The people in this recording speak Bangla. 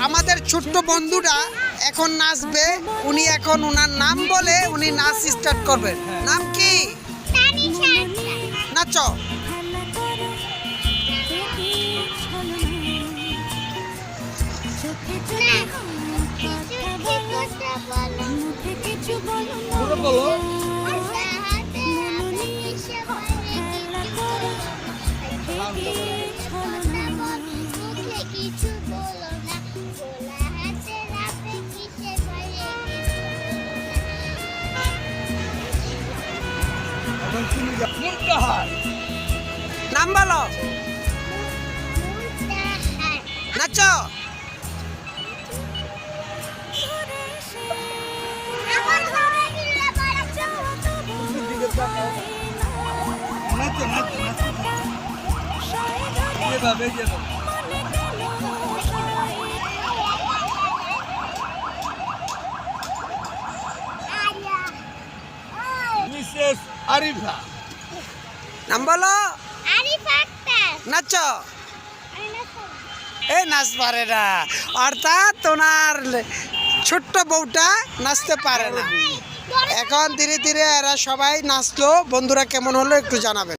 আমাদের ছোট্ট বন্ধুটা এখন নাচবে। উনি এখন ওনার নাম বলে উনি নাচ স্টার্ট করবেন। নাম কি? নাচো। নাম বলো। নাচো। মিসেস আরিফা। নাম বলো। নাচো। এই নাচ পারে না, অর্থাৎ ওনার ছোট্ট বউটা নাচতে পারে না। এখন ধীরে ধীরে এরা সবাই নাচলো। বন্ধুরা কেমন হলো একটু জানাবেন।